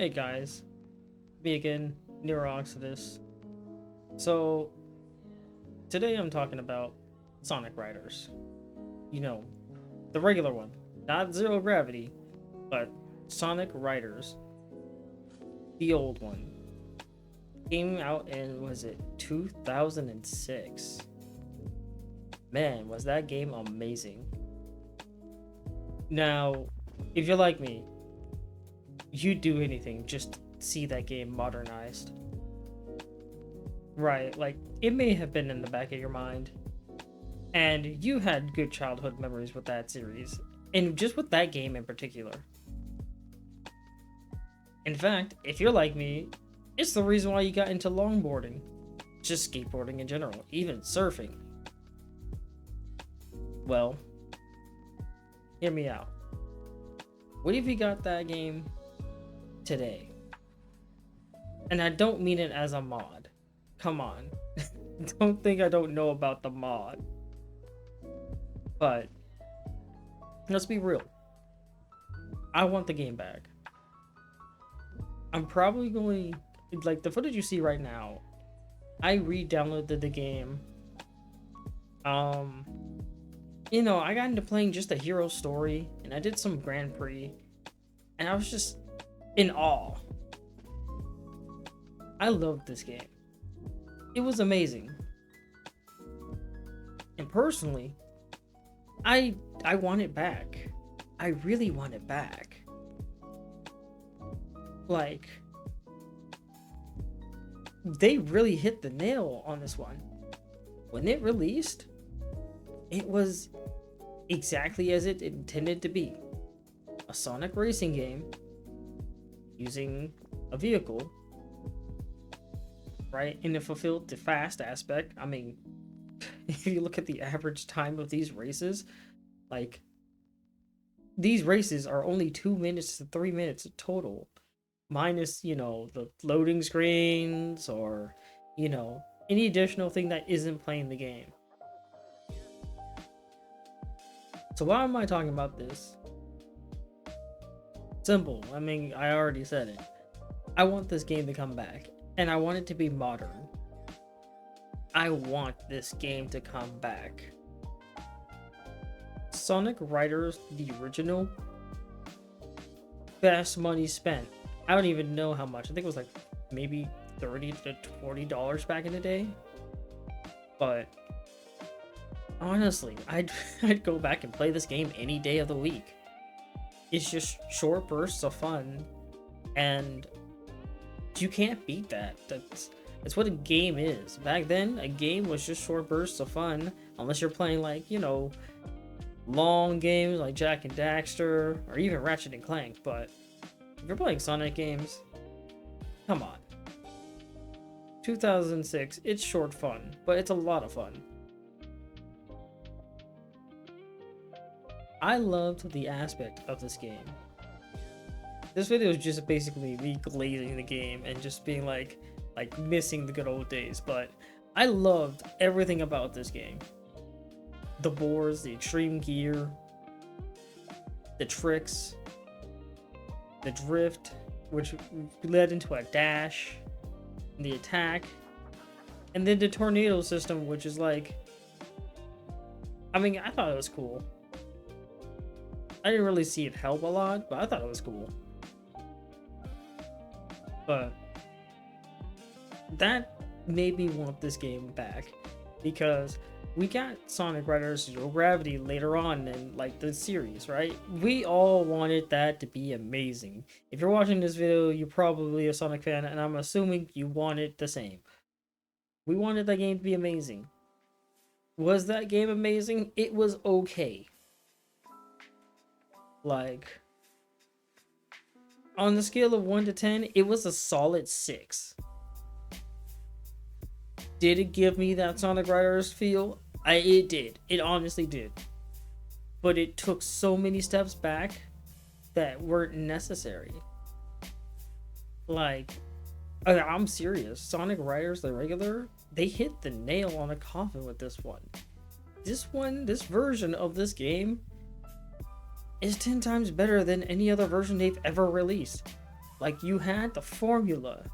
Hey guys, me again, Neuroxidus. So, today I'm talking about Sonic Riders. You know, the regular one, not Zero Gravity, but Sonic Riders, the old one. Came out in, was it 2006? Man, was that game amazing. Now, if you're like me, you'd do anything just to see that game modernized. Right, like it may have been in the back of your mind, and you had good childhood memories with that series, and just with that game in particular. In fact, if you're like me, it's the reason why you got into longboarding, just skateboarding in general, even surfing. Well, hear me out. What if you got that game today? And I don't mean it as a mod. Come on. Don't think I don't know about the mod. But let's be real. I want the game back. I'm probably going, like the footage you see right now, I re-downloaded the game. I got into playing just the hero story and I did some Grand Prix and I was just in awe. I loved this game. It was amazing. And personally, I want it back. I really want it back. Like, they really hit the nail on this one. When it released, it was exactly as it intended to be. A Sonic racing game using a vehicle, right? And it fulfilled the fast aspect. I mean, if you look at the average time of these races, like, these races are only 2 minutes to 3 minutes total, minus, the loading screens or, any additional thing that isn't playing the game. So why am I talking about this? Simple. I mean, I already said it. I want this game to come back, and I want it to be modern. I want this game to come back. Sonic Riders, the original, best money spent. I don't even know how much. I think it was like maybe $30 to $40 back in the day. But honestly, I'd go back and play this game any day of the week. It's just short bursts of fun, and you can't beat that. That's what a game is. Back then, a game was just short bursts of fun, unless you're playing like, long games like Jak and Daxter, or even Ratchet and Clank. But if you're playing Sonic games, come on. 2006, it's short fun, but it's a lot of fun. I loved the aspect of this game. This video is just basically me glazing the game and just being like missing the good old days, but I loved everything about this game. The boards, the extreme gear, the tricks, the drift, which led into a dash, the attack, and then the tornado system, which is like, I mean, I thought it was cool. I didn't really see it help a lot, but I thought it was cool. But that made me want this game back, because we got Sonic Riders Zero Gravity later on in like the series, right? We all wanted that to be amazing. If you're watching this video, you're probably a Sonic fan, and I'm assuming you wanted the same. We wanted that game to be amazing. Was that game amazing? It was okay. Like, on the scale of 1 to 10, it was a solid 6. Did it give me that Sonic Riders feel? It did. It honestly did. But it took so many steps back that weren't necessary. Like, I'm serious. Sonic Riders, the regular, they hit the nail on the coffin with this one. This version of this game is 10 times better than any other version they've ever released. Like, you had the formula.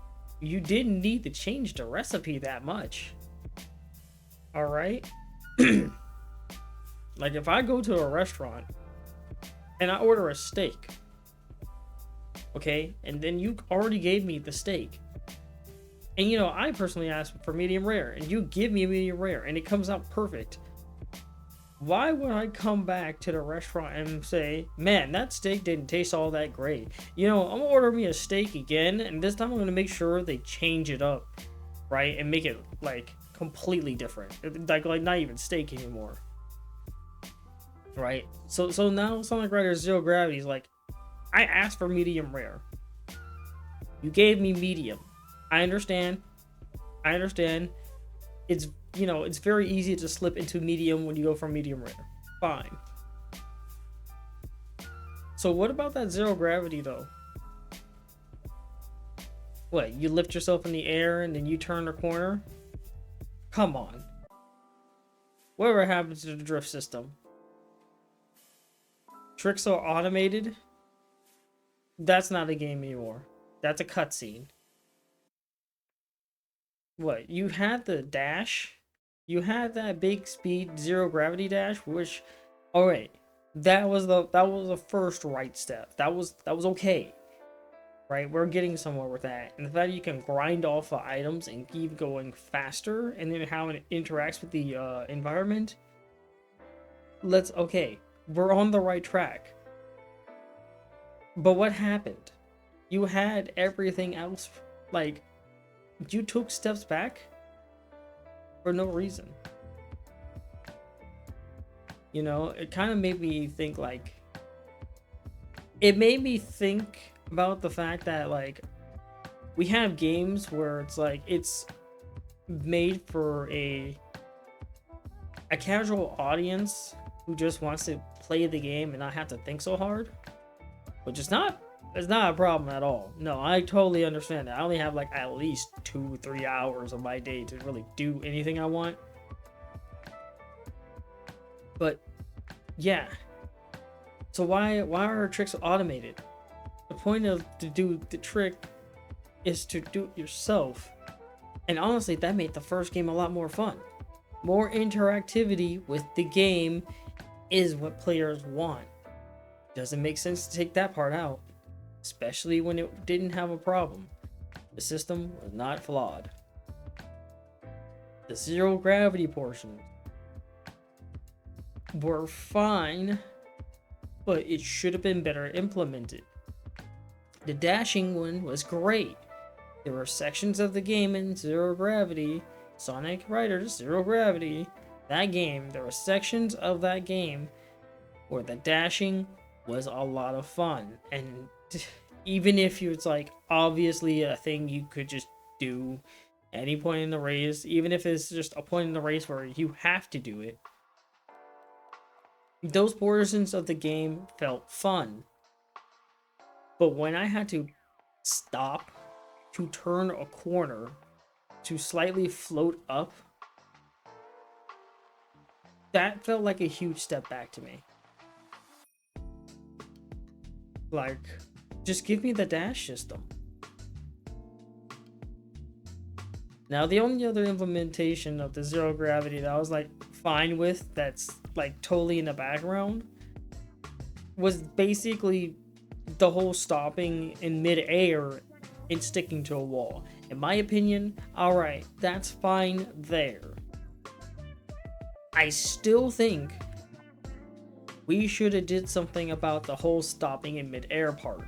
You didn't need to change the recipe that much. All right? Like, if I go to a restaurant and I order a steak, okay, and then you already gave me the steak, and you know, I personally asked for medium rare, and you give me a medium rare, and it comes out perfect. Why would I come back to the restaurant and say, man, that steak didn't taste all that great? You know, I'm gonna order me a steak again, and this time I'm gonna make sure they change it up, right? And make it like completely different. Like not even steak anymore. Right? So now Sonic Riders Zero Gravity is like, I asked for medium rare. You gave me medium. I understand. It's, you know, it's very easy to slip into medium when you go from medium rare. Fine. So what about that zero gravity though? What, you lift yourself in the air and then you turn the corner? Come on. Whatever happens to the drift system? Tricks are automated? That's not a game anymore. That's a cutscene. What, you had the dash? You had that big speed zero gravity dash, which, all right, that was the first right step. That was okay, right? We're getting somewhere with that, and the fact you can grind off the items and keep going faster, and then how it interacts with the environment. Okay, we're on the right track. But what happened? You had everything else, like, you took steps back for no reason. You know, it kind of made me think, like, it made me think about the fact that, like, we have games where it's like it's made for a casual audience who just wants to play the game and not have to think so hard, which is not, it's not a problem at all. No, I totally understand that. I only have like at least 2-3 hours of my day to really do anything I want. But yeah, so why are tricks automated? The point of to do the trick is to do it yourself. And honestly, that made the first game a lot more fun. More interactivity with the game is what players want. Doesn't make sense to take that part out, especially when it didn't have a problem. The system was not flawed. The zero gravity portions were fine, but it should have been better implemented. The dashing one was great. There were sections of the game in Zero Gravity, Sonic Riders Zero Gravity, that game, there were sections of that game where the dashing was a lot of fun. And even if it's like obviously a thing you could just do any point in the race, even if it's just a point in the race where you have to do it, those portions of the game felt fun. But when I had to stop to turn a corner to slightly float up, that felt like a huge step back to me. Like, just give me the dash system. Now, the only other implementation of the zero gravity that I was like fine with, that's like totally in the background, was basically the whole stopping in mid-air and sticking to a wall. In my opinion, alright, that's fine there. I still think we should have did something about the whole stopping in mid-air part.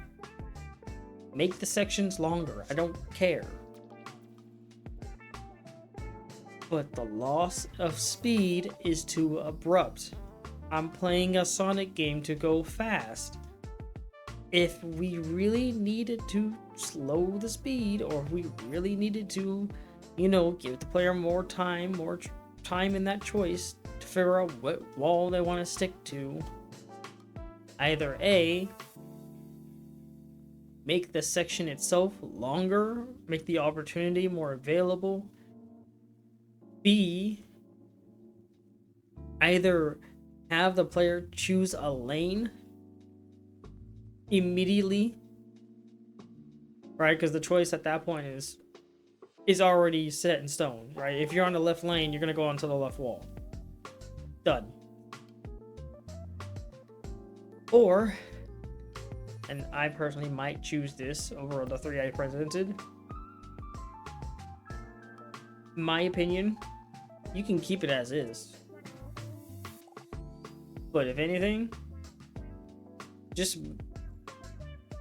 Make the sections longer, I don't care. But the loss of speed is too abrupt. I'm playing a Sonic game to go fast. If we really needed to slow the speed, or if we really needed to, you know, give the player more time in that choice to figure out what wall they want to stick to, either A, make the section itself longer, make the opportunity more available, B, either have the player choose a lane immediately right? Because the choice at that point is already set in stone, right? If you're on the left lane, you're gonna go onto the left wall. Done. Or, and I personally might choose this over the three I presented. My opinion, you can keep it as is. But if anything, just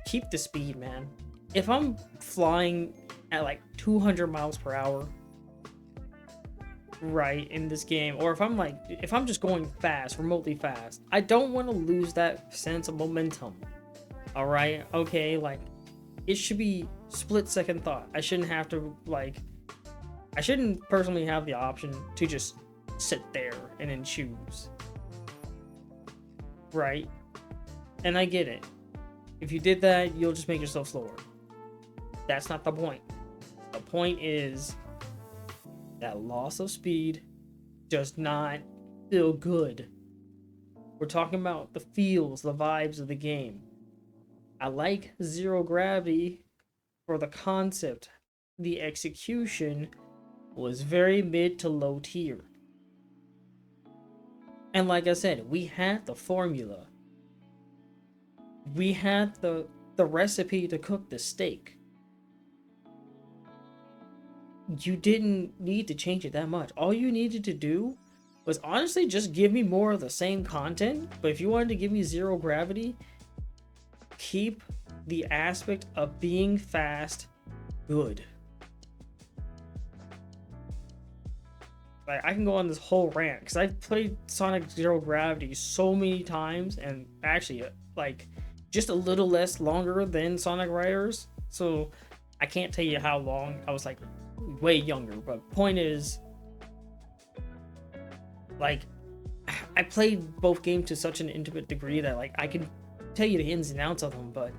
keep the speed, man. If I'm flying at like 200 miles per hour, right, in this game, or if I'm just going fast, remotely fast, I don't want to lose that sense of momentum. All right, okay, like it should be split-second thought. I shouldn't have to I shouldn't personally have the option to just sit there and then choose. Right? And I get it. If you did that, you'll just make yourself slower. That's not the point. The point is that loss of speed does not feel good. We're talking about the feels, the vibes of the game. I like Zero Gravity for the concept. The execution was very mid to low tier. And like I said, we had the formula. We had the recipe to cook the steak. You didn't need to change it that much. All you needed to do was honestly just give me more of the same content. But if you wanted to give me Zero Gravity, keep the aspect of being fast good. Like, I can go on this whole rant because I've played Sonic Zero Gravity so many times, and actually like just a little less longer than Sonic Riders, so I can't tell you how long. I was like way younger, but point is, like, I played both games to such an intimate degree that like I can tell you the ins and outs of them, but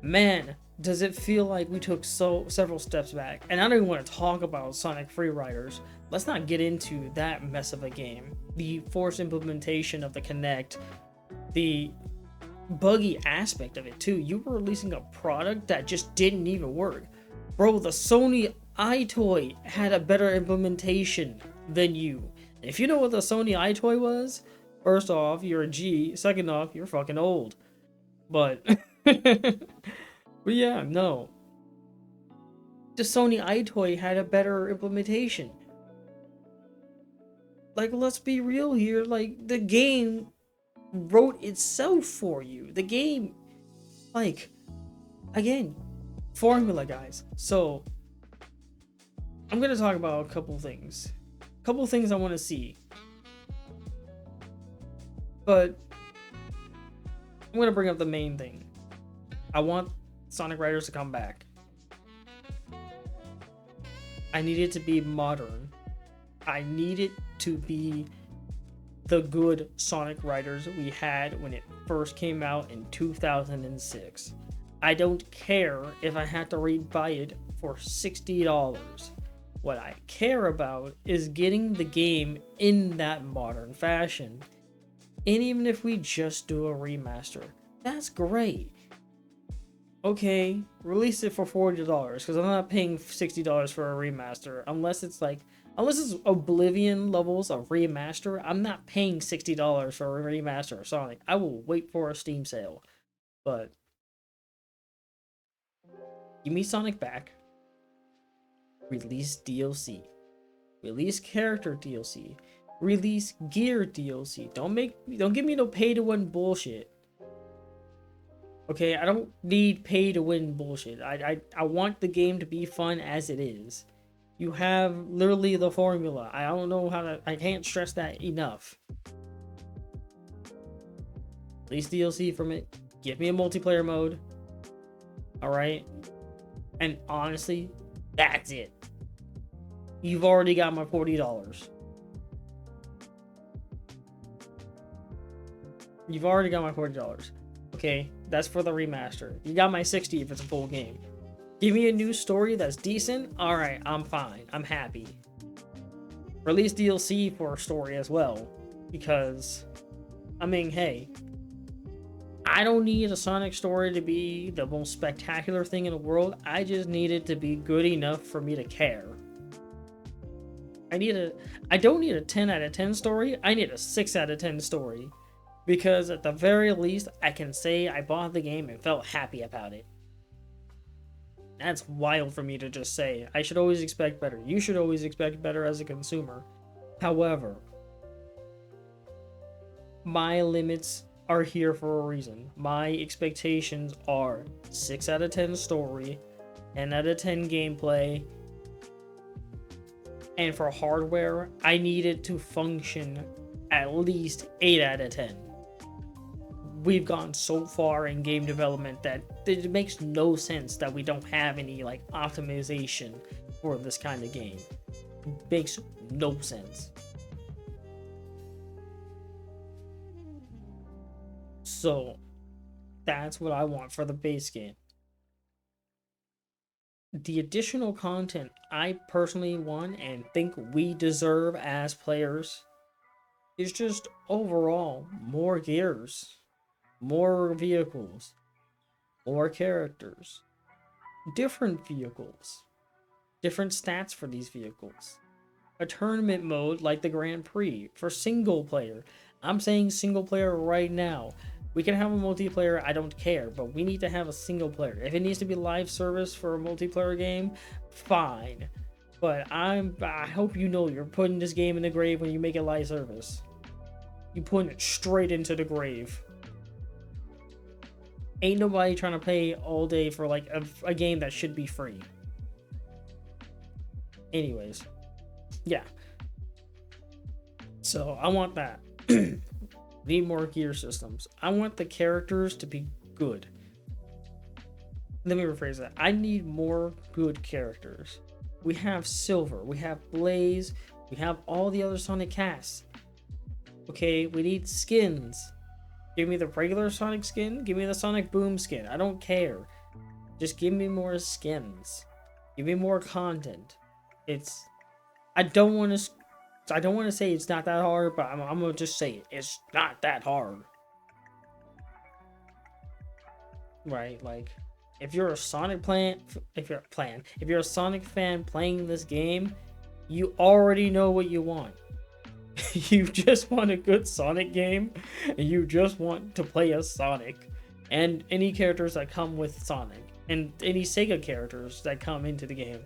man, does it feel like we took several steps back. And I don't even want to talk about Sonic Free Riders. Let's not get into that mess of a game. The forced implementation of the Kinect, the buggy aspect of it too. You were releasing a product that just didn't even work. Bro, the Sony EyeToy had a better implementation than you. If you know what the Sony EyeToy was, first off, you're a G. Second off, you're fucking old. But but yeah, no. The Sony EyeToy had a better implementation. Like, let's be real here. Like, the game wrote itself for you. The game, like, again, formula, guys. So, I'm gonna talk about a couple things. A couple things I want to see. But I'm gonna bring up the main thing. I want Sonic Riders to come back. I need it to be modern. I need it to be the good Sonic Riders we had when it first came out in 2006. I don't care if I had to rebuy it for $60. What I care about is getting the game in that modern fashion. And even if we just do a remaster, that's great. Okay, release it for $40 because I'm not paying $60 for a remaster unless it's Oblivion levels of remaster. I'm not paying $60 for a remaster of Sonic. I will wait for a Steam sale. But give me Sonic back. Release DLC. Release character DLC. Release gear DLC. Don't give me no pay to win bullshit. Okay, I don't need pay to win bullshit. I want the game to be fun as it is. You have literally the formula. I don't know how to. I can't stress that enough. Release DLC from it. Give me a multiplayer mode. Alright? And honestly, that's it. You've already got my $40. You've already got my $40. Okay, that's for the remaster. You got my $60 if it's a full game. Give me a new story that's decent. Alright, I'm fine. I'm happy. Release DLC for a story as well. Because, I mean, hey, I don't need a Sonic story to be the most spectacular thing in the world. I just need it to be good enough for me to care. I don't need a 10 out of 10 story. I need a 6 out of 10 story. Because at the very least, I can say I bought the game and felt happy about it. That's wild for me to just say. I should always expect better. You should always expect better as a consumer. However, my limits are here for a reason. My expectations are 6 out of 10 story, 10 out of 10 gameplay, and for hardware, I need it to function at least 8 out of 10. We've gone so far in game development that it makes no sense that we don't have any like optimization for this kind of game. It makes no sense. So that's what I want for the base game. The additional content I personally want and think we deserve as players is just overall more gears, more vehicles, more characters, different vehicles, different stats for these vehicles, a tournament mode like the Grand Prix for single player. I'm saying single player right now. We can have a multiplayer, I don't care, but we need to have a single player. If it needs to be live service for a multiplayer game, fine. But I hope you know you're putting this game in the grave when you make it live service. You putting it straight into the grave. Ain't nobody trying to pay all day for like a game that should be free. Anyways, yeah. So I want that. Need more gear systems. I want the characters to be good. Let me rephrase that. I need more good characters. We have Silver, we have Blaze, we have all the other Sonic casts. Okay, we need skins. Give me the regular Sonic skin, give me the Sonic Boom skin. I don't care. Just give me more skins. Give me more content. I don't want to say it's not that hard, but I'm gonna just say it. It's not that hard. Right? Like, if you're a Sonic if you're a Sonic fan playing this game, you already know what you want. You just want a good Sonic game, and you just want to play as Sonic, and any characters that come with Sonic, and any Sega characters that come into the game.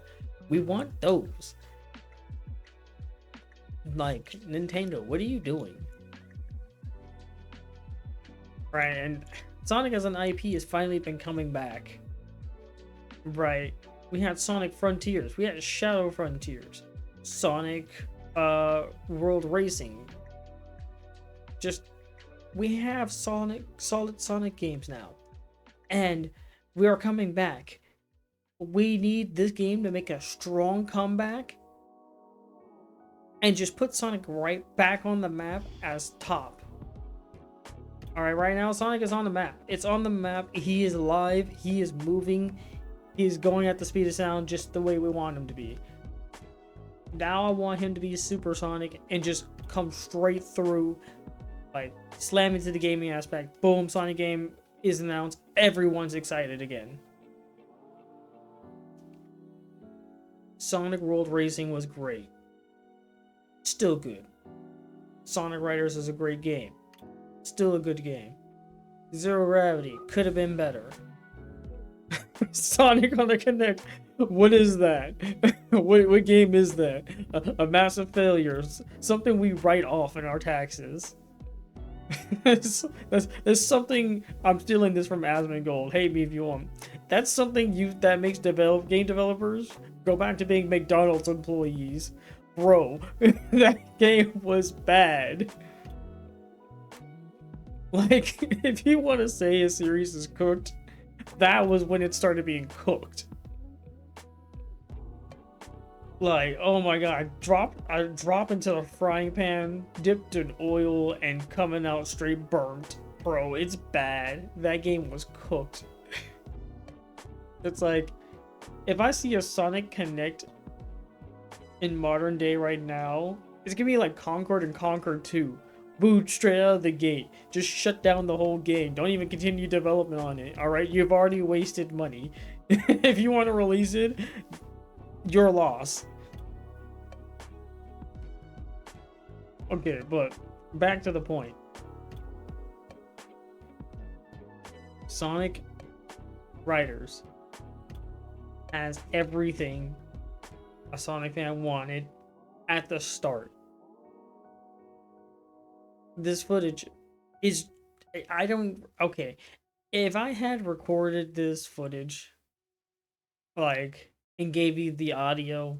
We want those. Like, Nintendo, what are you doing? Right, and Sonic as an IP has finally been coming back. Right. We had Sonic Frontiers. We had Shadow Frontiers. Sonic World Racing. Just, we have solid Sonic games now. And we are coming back. We need this game to make a strong comeback and just put Sonic right back on the map as top. Alright, right now Sonic is on the map. It's on the map. He is live. He is moving. He is going at the speed of sound just the way we want him to be. Now I want him to be Super Sonic and just come straight through. Like, slam into the gaming aspect. Boom, Sonic game is announced. Everyone's excited again. Sonic World Racing was great. Still good. Sonic Riders is a great game. Still a good game. Zero Gravity could have been better. Sonic on the Kinect. What is that? What game is that? A massive failure. Something we write off in our taxes. that's something. I'm stealing this from Asmongold. Hate me if you want. That's something that makes game developers go back to being McDonald's employees. Bro, that game was bad. Like, if you want to say a series is cooked, that was when it started being cooked. Like, oh my god, I drop into the frying pan, dipped in oil, and coming out straight burnt. Bro, it's bad. That game was cooked. It's like, if I see a Sonic Connect in modern day right now, it's gonna be like Concord and Concord 2, Boot straight out of the gate. Just shut down the whole game. Don't even continue development on it. Alright, you've already wasted money. If you want to release it, your loss. Okay, but back to the point. Sonic Riders has everything a Sonic fan wanted at the start. This footage is, I don't, okay, if I had recorded this footage, like, and gave you the audio,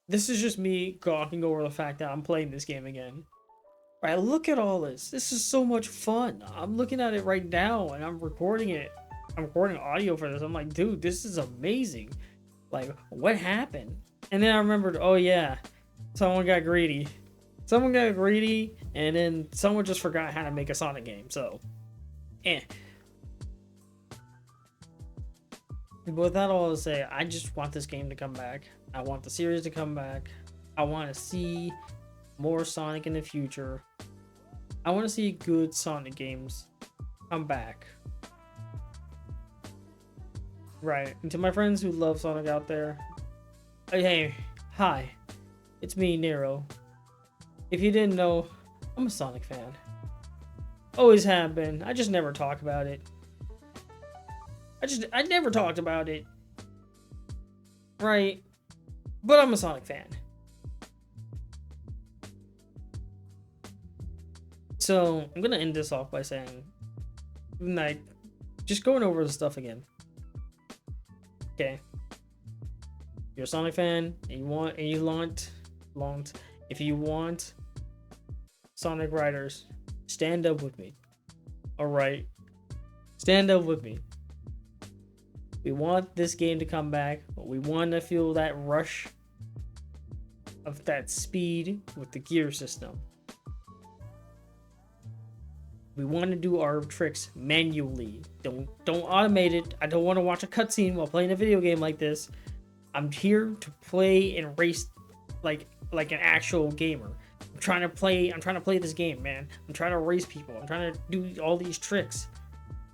this is just me gawking over the fact that I'm playing this game again. Right, look at all this. This is so much fun. I'm looking at it right now and I'm recording it. I'm recording audio for this. I'm like, dude, this is amazing. Like, what happened? And then I remembered, oh yeah, someone got greedy. Someone got greedy, and then someone just forgot how to make a Sonic game, so, But with that all to say, I just want this game to come back. I want the series to come back. I want to see more Sonic in the future. I want to see good Sonic games come back. Right, and to my friends who love Sonic out there, hey, hi, it's me, Nero. If you didn't know, I'm a Sonic fan. Always have been. I just never talk about it. I never talked about it. Right? But I'm a Sonic fan. So, I'm gonna end this off by saying, like, just going over the stuff again. Okay. You're a Sonic fan, and if you want Sonic Riders, stand up with me. Alright? Stand up with me. We want this game to come back. We want to feel that rush of that speed with the gear system. We want to do our tricks manually. Don't automate it. I don't want to watch a cutscene while playing a video game like this. I'm here to play and race like an actual gamer. I'm trying to play this game, man. I'm trying to race people. I'm trying to do all these tricks.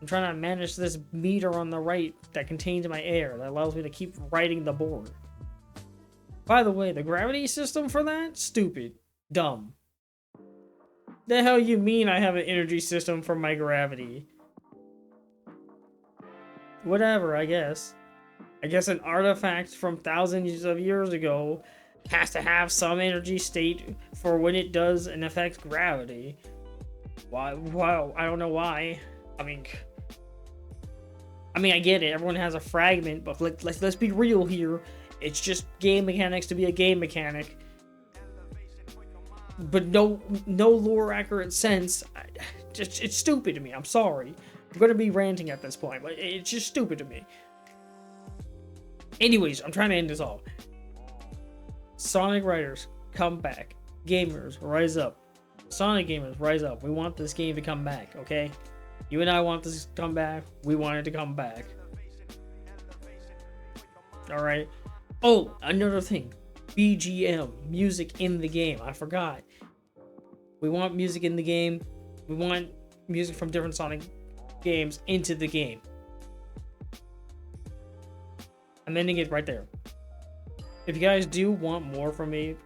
I'm trying to manage this meter on the right that contains my air that allows me to keep riding the board. By the way, the gravity system for that? Stupid. Dumb. The hell you mean I have an energy system for my gravity? Whatever, I guess. I guess an artifact from thousands of years ago has to have some energy state for when it does and affects gravity. Why? Wow, I don't know why. I mean, I get it. Everyone has a fragment, but let's be real here. It's just game mechanics to be a game mechanic. But no lore accurate sense. It's stupid to me. I'm sorry. I'm gonna be ranting at this point, but it's just stupid to me. Anyways, I'm trying to end this all. Sonic Riders, come back. Gamers, rise up. Sonic gamers, rise up. We want this game to come back, okay? You and I want this to come back. We want it to come back. Alright. Oh, another thing. BGM, music in the game. I forgot. We want music in the game. We want music from different Sonic games into the game. I'm ending it right there. If you guys do want more from me,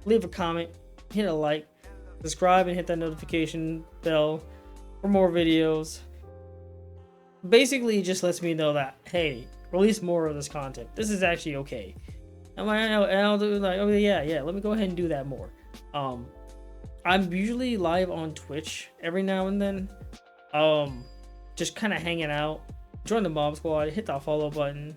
leave a comment, hit a like, subscribe, and hit that notification bell for more videos. Basically, it just lets me know that, hey, release more of this content. This is actually okay. And I'll do like, oh yeah, let me go ahead and do that more. I'm usually live on Twitch every now and then. Just kind of hanging out. Join the Mob Squad, hit that follow button.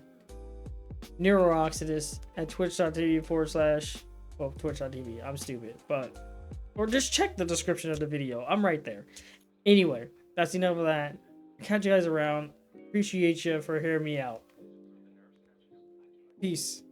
NeuroOxidus at twitch.tv/, well, twitch.tv. I'm stupid, but, or just check the description of the video. I'm right there. Anyway, that's enough of that. Catch you guys around. Appreciate you for hearing me out. Peace.